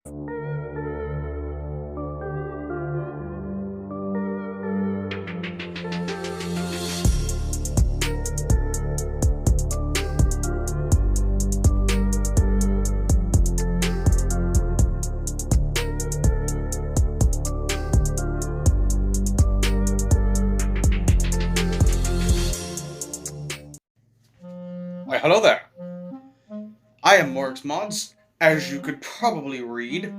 Why, hello there. I am Mods, as you could probably read,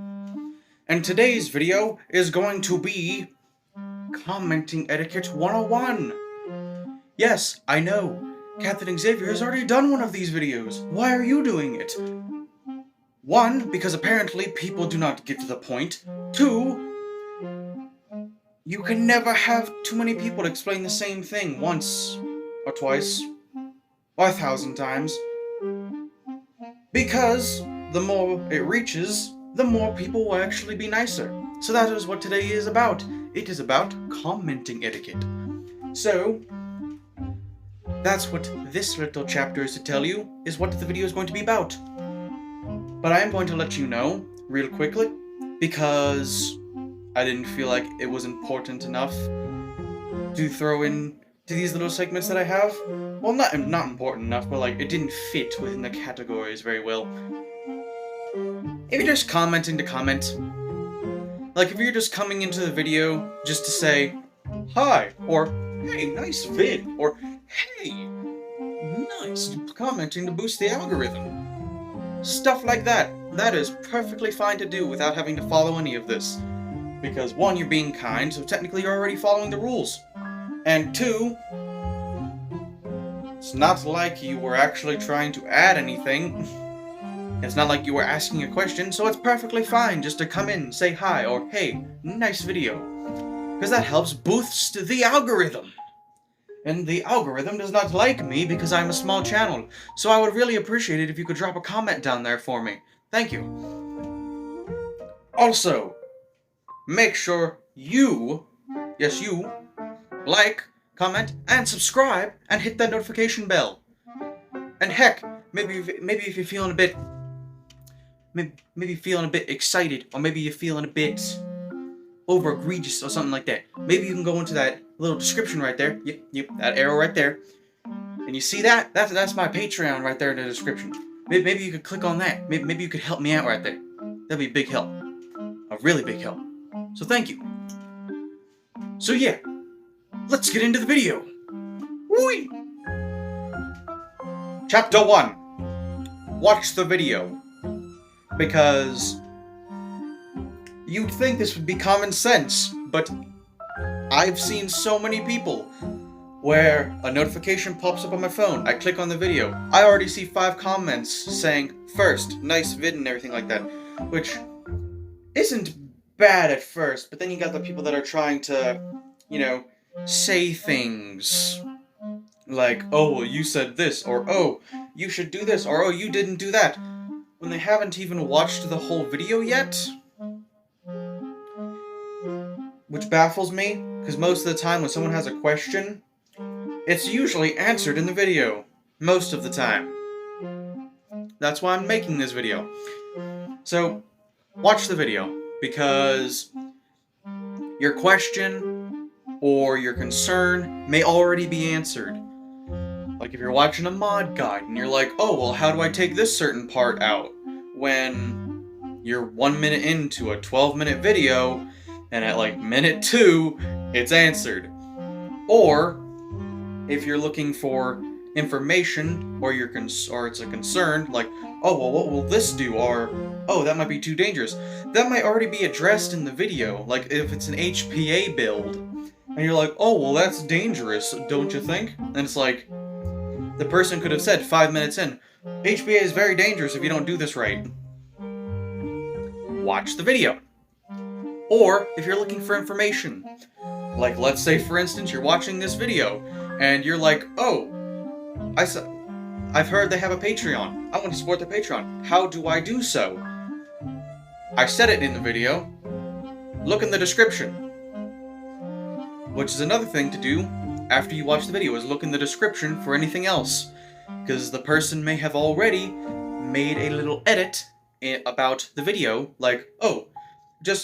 and today's video is going to be Commenting Etiquette 101. Yes, I know, Captain Xavier has already done one of these videos. Why are you doing it? 1, because apparently people do not get to the point. 2, you can never have too many people explain the same thing once, or twice, or 1,000 times. Because the more it reaches, the more people will actually be nicer. So that is what today is about. It is about commenting etiquette. So, that's what this little chapter is to tell you, is what the video is going to be about. But I am going to let you know, real quickly, because I didn't feel like it was important enough to throw in to these little segments that I have. Well, not important enough, but like, it didn't fit within the categories very well. If you're just commenting to comment, like if you're just coming into the video just to say, hi, or hey, nice vid, or hey, nice, commenting to boost the algorithm. Stuff like that. That is perfectly fine to do without having to follow any of this. Because 1, you're being kind, so technically you're already following the rules. And 2, it's not like you were actually trying to add anything. It's not like you were asking a question, so it's perfectly fine just to come in, say hi, or hey, nice video. Because that helps boost the algorithm. And the algorithm does not like me because I'm a small channel, so I would really appreciate it if you could drop a comment down there for me. Thank you. Also, make sure you, yes you, like, comment, and subscribe, and hit that notification bell. And heck, maybe if you're feeling a bit, maybe feeling a bit excited, or maybe you're feeling a bit over egregious or something like that, maybe you can go into that little description right there. Yep, that arrow right there. And you see that? That's my Patreon right there in the description. Maybe you could click on that. Maybe you could help me out right there. That'd be a big help. A really big help. So thank you. So yeah, let's get into the video. Whee! Chapter 1. Watch the video. Because you'd think this would be common sense, but I've seen so many people where a notification pops up on my phone, I click on the video, I already see 5 comments saying, first, nice vid and everything like that, which isn't bad at first, but then you got the people that are trying to, you know, say things like, oh, well, you said this, or oh, you should do this, or oh, you didn't do that, when they haven't even watched the whole video yet. Which baffles me, because most of the time when someone has a question, it's usually answered in the video. Most of the time. That's why I'm making this video. So, watch the video, because your question or your concern may already be answered. Like if you're watching a mod guide and you're like, oh, well, how do I take this certain part out? When you're 1 minute into a 12-minute video, and at like minute 2, it's answered. Or, if you're looking for information, or it's a concern, like, oh, well, what will this do? Or, oh, that might be too dangerous. That might already be addressed in the video. Like, if it's an HPA build, and you're like, oh, well, that's dangerous, don't you think? And it's like, the person could have said 5 minutes in, HPA is very dangerous if you don't do this right. Watch the video. Or, if you're looking for information, like, let's say, for instance, you're watching this video, and you're like, oh, I've heard they have a Patreon. I want to support their Patreon. How do I do so? I said it in the video. Look in the description. Which is another thing to do after you watch the video, is look in the description for anything else. Because the person may have already made a little edit about the video, like, oh,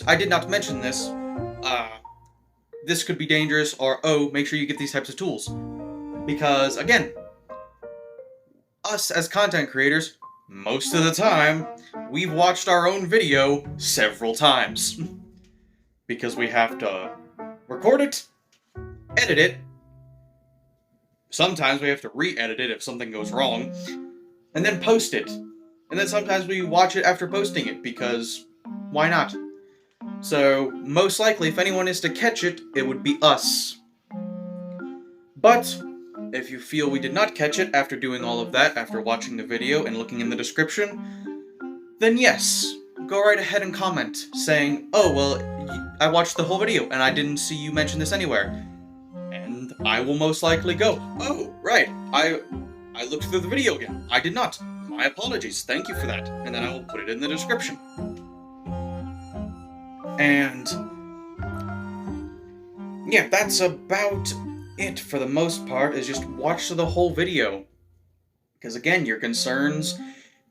I did not mention this, this could be dangerous, or, oh, make sure you get these types of tools. Because, again, us as content creators, most of the time, we've watched our own video several times. Because we have to record it, edit it, sometimes we have to re-edit it if something goes wrong, and then post it. And then sometimes we watch it after posting it, because why not? So, most likely, if anyone is to catch it, it would be us. But, if you feel we did not catch it after doing all of that, after watching the video and looking in the description, then yes, go right ahead and comment, saying, oh, well, I watched the whole video, and I didn't see you mention this anywhere. And I will most likely go, oh, right, I looked through the video again. I did not. My apologies. Thank you for that. And then I will put it in the description. And yeah, that's about it for the most part, is just watch the whole video. Because again, your concerns,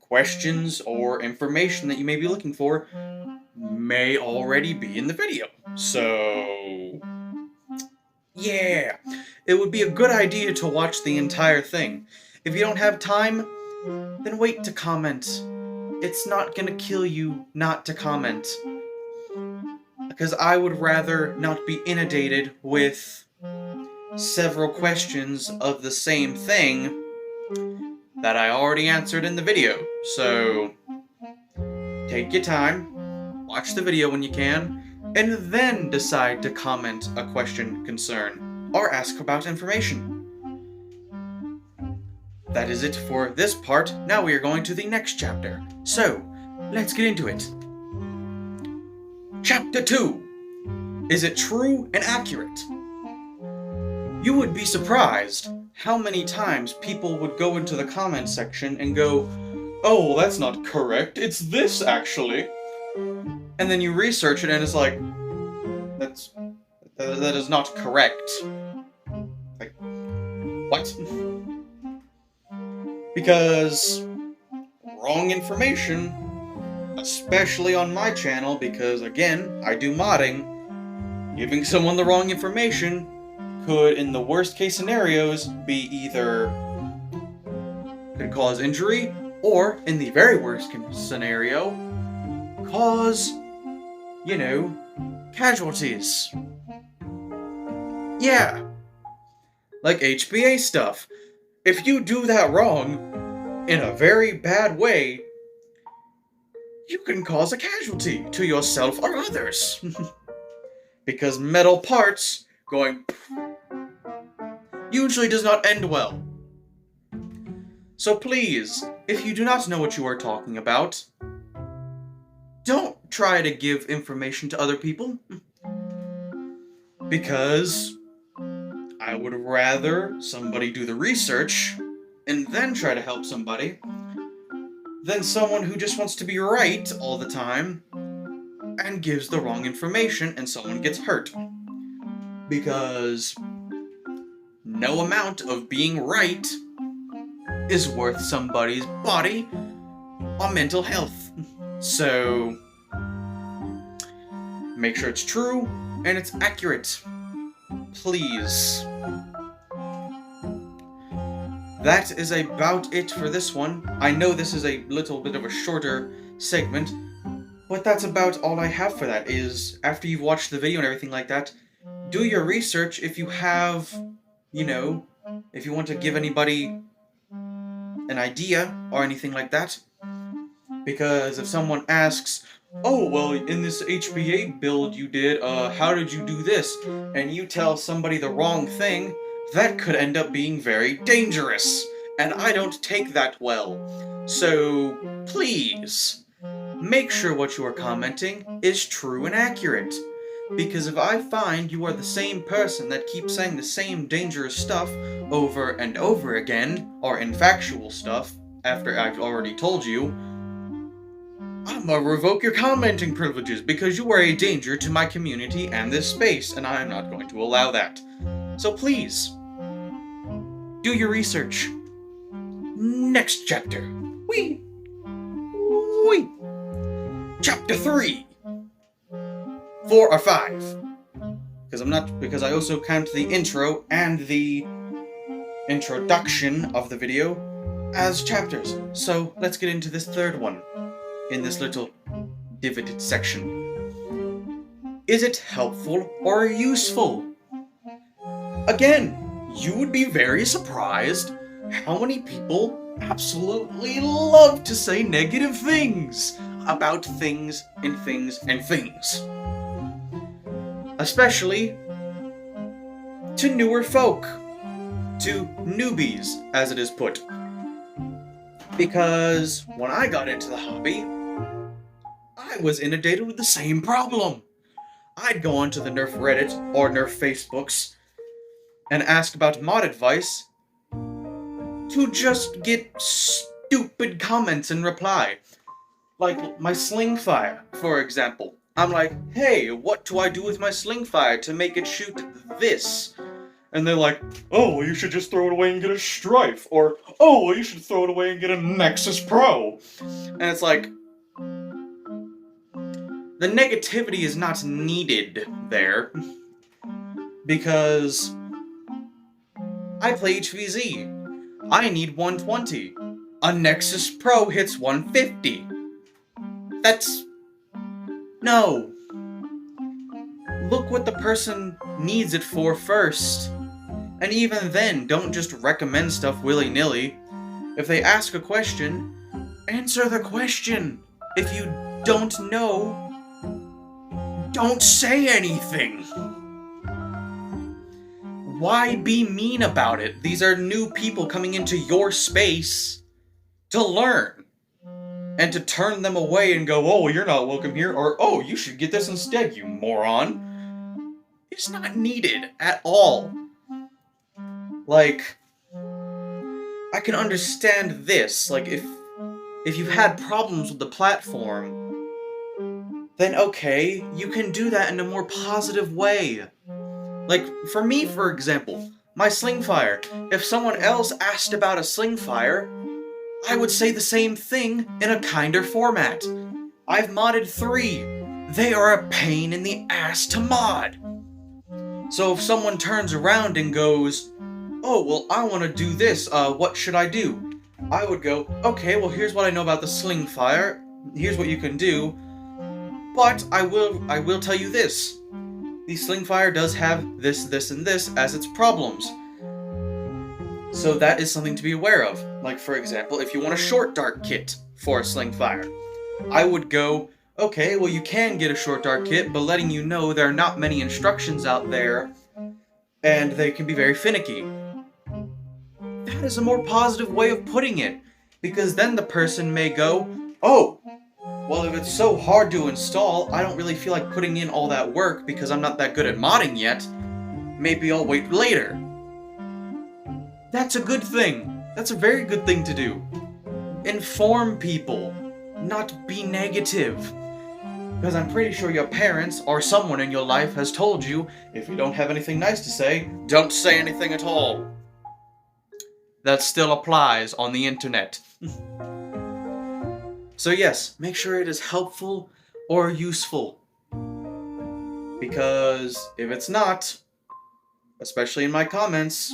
questions, or information that you may be looking for may already be in the video. So yeah, it would be a good idea to watch the entire thing. If you don't have time, then wait to comment. It's not gonna kill you not to comment. Because I would rather not be inundated with several questions of the same thing that I already answered in the video. So, take your time, watch the video when you can, and then decide to comment a question, concern, or ask about information. That is it for this part. Now we are going to the next chapter. So, let's get into it. Chapter 2. Is it true and accurate? You would be surprised how many times people would go into the comment section and go, oh, well, that's not correct, it's this actually. And then you research it and it's like, that is not correct. Like, what? Because wrong information, especially on my channel, because again, I do modding, giving someone the wrong information could, in the worst case scenarios, be either could cause injury, or, in the very worst scenario, cause, you know, casualties. Yeah. Like HBA stuff. If you do that wrong, in a very bad way, you can cause a casualty to yourself or others. Because metal parts going usually does not end well. So please, if you do not know what you are talking about, don't try to give information to other people. Because I would rather somebody do the research and then try to help somebody than someone who just wants to be right all the time and gives the wrong information and someone gets hurt. Because no amount of being right is worth somebody's body or mental health. So make sure it's true and it's accurate. Please. That is about it for this one. I know this is a little bit of a shorter segment, but that's about all I have for that. Is after you've watched the video and everything like that, do your research if you have, you know, if you want to give anybody an idea or anything like that. Because if someone asks, oh, well, in this HBA build you did, how did you do this? And you tell somebody the wrong thing, that could end up being very dangerous. And I don't take that well. So, please, make sure what you are commenting is true and accurate. Because if I find you are the same person that keeps saying the same dangerous stuff over and over again, or infactual stuff, after I've already told you, I'm gonna revoke your commenting privileges because you are a danger to my community and this space, and I'm not going to allow that. So please, do your research. Next chapter. Wee! Wee! Chapter 3. 4 or 5. Because I also count the intro and the introduction of the video as chapters. So let's get into this third one in this little divided section. Is it helpful or useful? Again, you would be very surprised how many people absolutely love to say negative things about things and things and things. Especially to newer folk, to newbies, as it is put. Because when I got into the hobby, I was inundated with the same problem. I'd go onto the Nerf Reddit or Nerf Facebooks and ask about mod advice to just get stupid comments in reply. Like my sling fire, for example. I'm like, hey, what do I do with my sling fire to make it shoot this? And they're like, oh, well, you should just throw it away and get a Strife. Or, oh, well, you should throw it away and get a Nexus Pro. And it's like, the negativity is not needed there. Because I play HVZ. I need 120. A Nexus Pro hits 150. That's... no. Look what the person needs it for first. And even then, don't just recommend stuff willy-nilly. If they ask a question, answer the question. If you don't know, don't say anything. Why be mean about it? These are new people coming into your space to learn. And to turn them away and go, oh, you're not welcome here, or, oh, you should get this instead, you moron. It's not needed at all. Like, I can understand this. Like, if you've had problems with the platform, then okay, you can do that in a more positive way. Like, for me, for example, my sling fire. If someone else asked about a sling fire, I would say the same thing in a kinder format. I've modded 3. They are a pain in the ass to mod. So if someone turns around and goes, oh, well, I want to do this, what should I do? I would go, okay, well, here's what I know about the sling fire. Here's what you can do. But I will tell you this. The sling fire does have this, this, and this as its problems. So that is something to be aware of. Like, for example, if you want a short dart kit for a sling fire, I would go, okay, well, you can get a short dart kit, but letting you know there are not many instructions out there, and they can be very finicky. That is a more positive way of putting it, because then the person may go, oh, well, if it's so hard to install, I don't really feel like putting in all that work because I'm not that good at modding yet. Maybe I'll wait later. That's a good thing. That's a very good thing to do. Inform people, not be negative. Because I'm pretty sure your parents or someone in your life has told you, if you don't have anything nice to say, don't say anything at all. That still applies on the internet. So yes, make sure it is helpful or useful. Because if it's not, especially in my comments,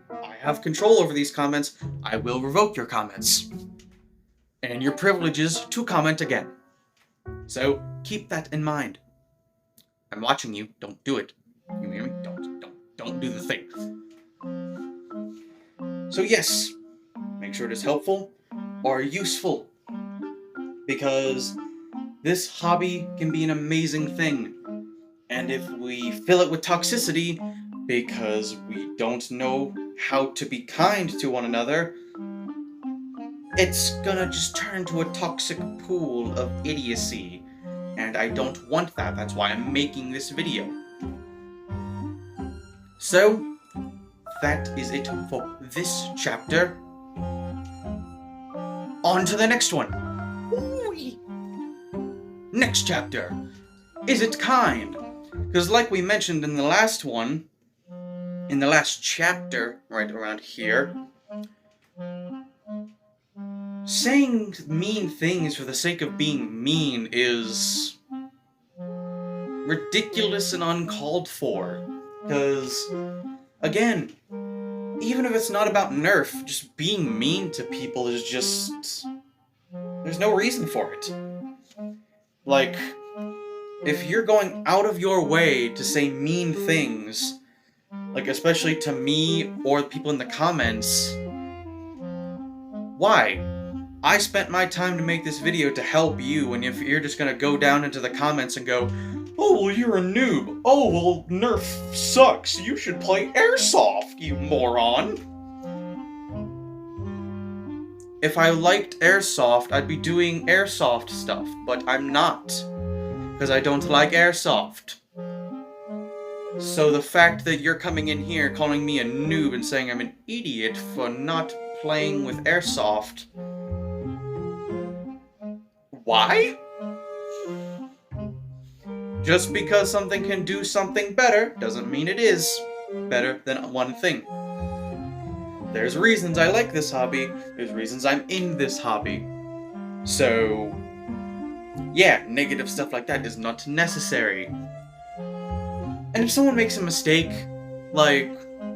I have control over these comments. I will revoke your comments. And your privileges to comment again. So keep that in mind. I'm watching you. Don't do it. You hear me? Don't do the thing. So yes, make sure it is helpful or useful. Because this hobby can be an amazing thing. And if we fill it with toxicity, because we don't know how to be kind to one another, it's gonna just turn to a toxic pool of idiocy. And I don't want that. That's why I'm making this video. So, that is it for this chapter. On to the next one. Ooh-wee. Next chapter. Is it kind? Because like we mentioned in the last one, in the last chapter, right around here, saying mean things for the sake of being mean is ridiculous and uncalled for. Because, again, even if it's not about Nerf, just being mean to people is just... there's no reason for it. Like, if you're going out of your way to say mean things, like especially to me or people in the comments, why? I spent my time to make this video to help you, and if you're just gonna go down into the comments and go, oh, well, you're a noob. Oh, well, Nerf sucks. You should play Airsoft, you moron. If I liked Airsoft, I'd be doing Airsoft stuff, but I'm not. Because I don't like Airsoft. So the fact that you're coming in here calling me a noob and saying I'm an idiot for not playing with Airsoft... why? Just because something can do something better doesn't mean it is better than one thing. There's reasons I like this hobby, there's reasons I'm in this hobby. So, yeah, negative stuff like that is not necessary. And if someone makes a mistake, like,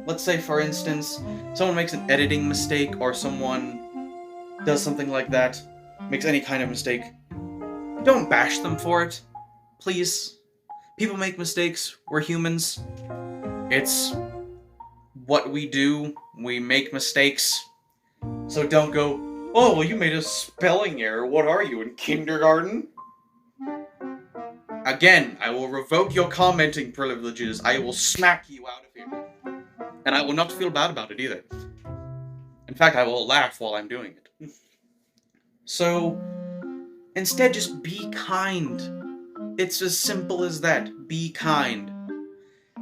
let's say for instance, someone makes an editing mistake, or someone does something like that, makes any kind of mistake, don't bash them for it, please. People make mistakes, we're humans. It's what we do, we make mistakes. So don't go, oh, well, you made a spelling error, what are you, in kindergarten? Again, I will revoke your commenting privileges, I will smack you out of here. And I will not feel bad about it either. In fact, I will laugh while I'm doing it. So, instead just be kind. It's as simple as that, be kind.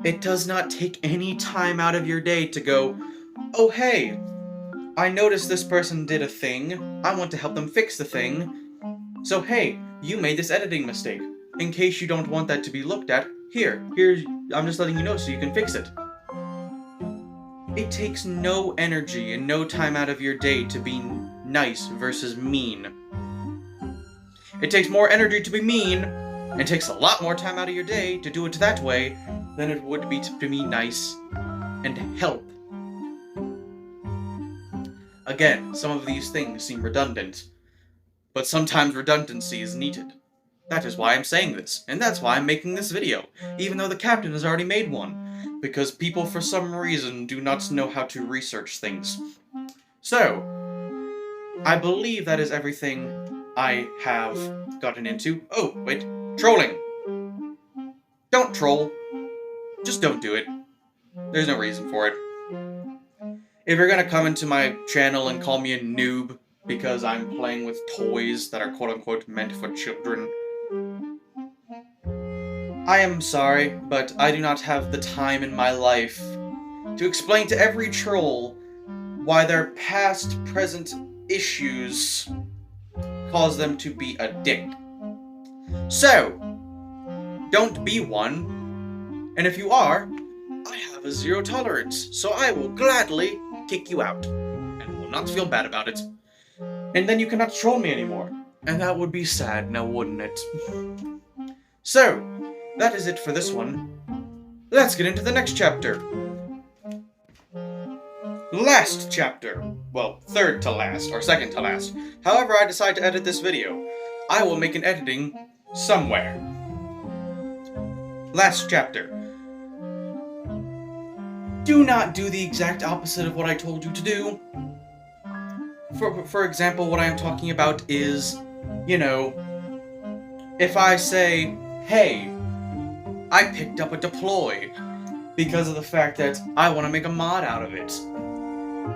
It does not take any time out of your day to go, oh hey, I noticed this person did a thing, I want to help them fix the thing, so hey, you made this editing mistake. In case you don't want that to be looked at, here's, I'm just letting you know so you can fix it. It takes no energy and no time out of your day to be nice versus mean. It takes more energy to be mean, and takes a lot more time out of your day to do it that way than it would be to be nice and help. Again, some of these things seem redundant, but sometimes redundancy is needed. That is why I'm saying this, and that's why I'm making this video, even though the captain has already made one, because people for some reason do not know how to research things. So, I believe that is everything I have gotten into. Oh, wait, trolling. Don't troll. Just don't do it. There's no reason for it. If you're gonna come into my channel and call me a noob because I'm playing with toys that are quote-unquote meant for children, I am sorry, but I do not have the time in my life to explain to every troll why their past, present issues cause them to be a dick. So, don't be one, and if you are, I have a zero tolerance, so I will gladly kick you out, and will not feel bad about it. And then you cannot troll me anymore, and that would be sad, now wouldn't it? So, that is it for this one. Let's get into the next chapter. Last chapter. Well, third to last, or second to last. However I decide to edit this video, I will make an editing somewhere. Last chapter. Do not do the exact opposite of what I told you to do. For example, what I am talking about is, you know, if I say, hey, I picked up a deploy because of the fact that I want to make a mod out of it.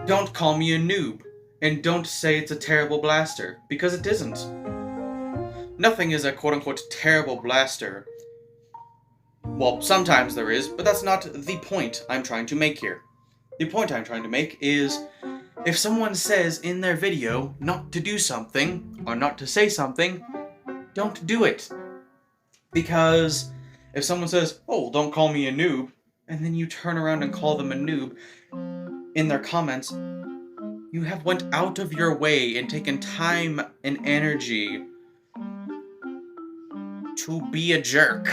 Don't call me a noob, and don't say it's a terrible blaster, because it isn't. Nothing is a quote-unquote terrible blaster. Well, sometimes there is, but that's not the point I'm trying to make here. The point I'm trying to make is, if someone says in their video not to do something, or not to say something, don't do it. Because if someone says, oh, don't call me a noob, and then you turn around and call them a noob in their comments, You have went out of your way and taken time and energy to be a jerk.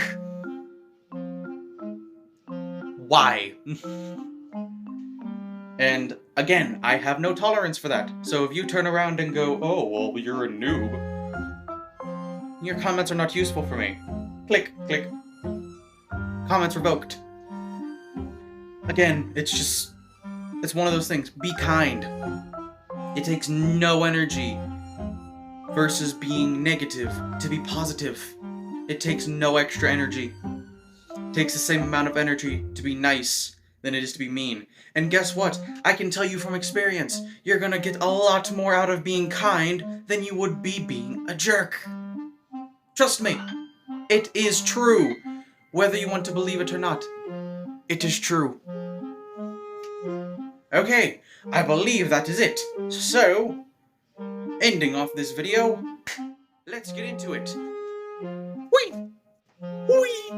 Why? And again, I have no tolerance for that. So if you turn around and go, oh, well, you're a noob, your comments are not useful for me. Click, click. Comments revoked. Again, it's one of those things. Be kind. It takes no energy versus being negative to be positive. It takes no extra energy. It takes the same amount of energy to be nice than it is to be mean. And guess what? I can tell you from experience, you're gonna get a lot more out of being kind than you would be being a jerk. Trust me. It is true. Whether you want to believe it or not. It is true. Okay, I believe that is it. So, ending off this video, let's get into it. Whee! Whee!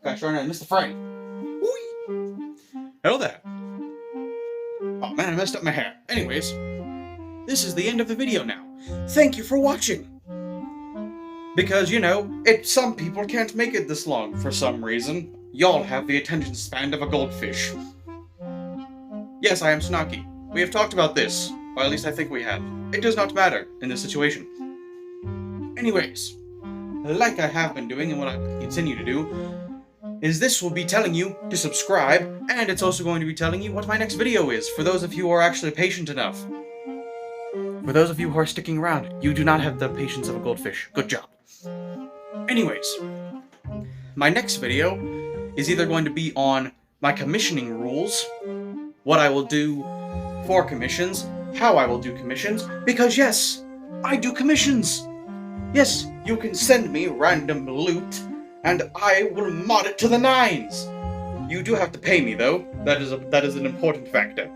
Gosh darn it, I missed the frame. Whee! Hello there. Oh man, I messed up my hair. Anyways, this is the end of the video now. Thank you for watching. Because, you know, some people can't make it this long for some reason. Y'all have the attention span of a goldfish. Yes, I am snarky. We have talked about this. Or at least I think we have. It does not matter in this situation. Anyways, like I have been doing and what I continue to do, is this will be telling you to subscribe, and it's also going to be telling you what my next video is, for those of you who are actually patient enough. For those of you who are sticking around, you do not have the patience of a goldfish. Good job. Anyways, my next video is either going to be on my commissioning rules, what I will do for commissions, how I will do commissions, because yes, I do commissions. Yes, you can send me random loot, and I will mod it to the nines. You do have to pay me, though. That is an important factor.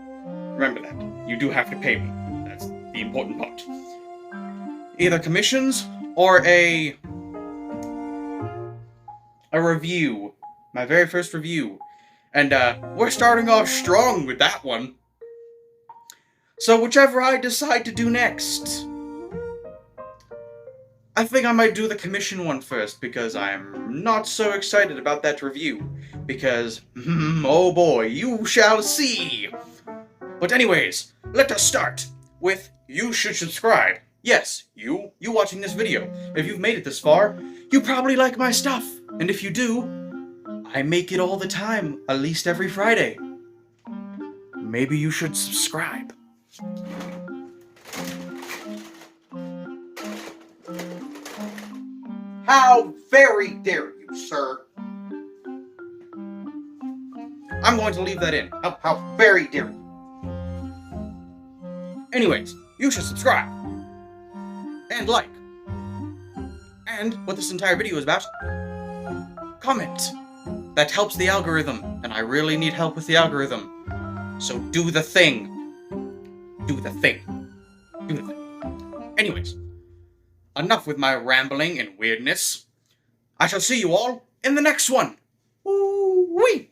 Remember that. You do have to pay me. That's the important part. Either commissions or a review. My very first review. And we're starting off strong with that one. So whichever I decide to do next. I think I might do the commission one first, because I'm not so excited about that review. Because, oh boy, you shall see! But anyways, let us start with you should subscribe. Yes, you watching this video. If you've made it this far, you probably like my stuff. And if you do, I make it all the time, at least every Friday. Maybe you should subscribe. How very dare you, sir? I'm going to leave that in. How very dare you. Anyways, you should subscribe. And like. And what this entire video is about, comment. That helps the algorithm, and I really need help with the algorithm. So do the thing. Do the thing. Do the thing. Anyways, enough with my rambling and weirdness. I shall see you all in the next one. Woo-wee!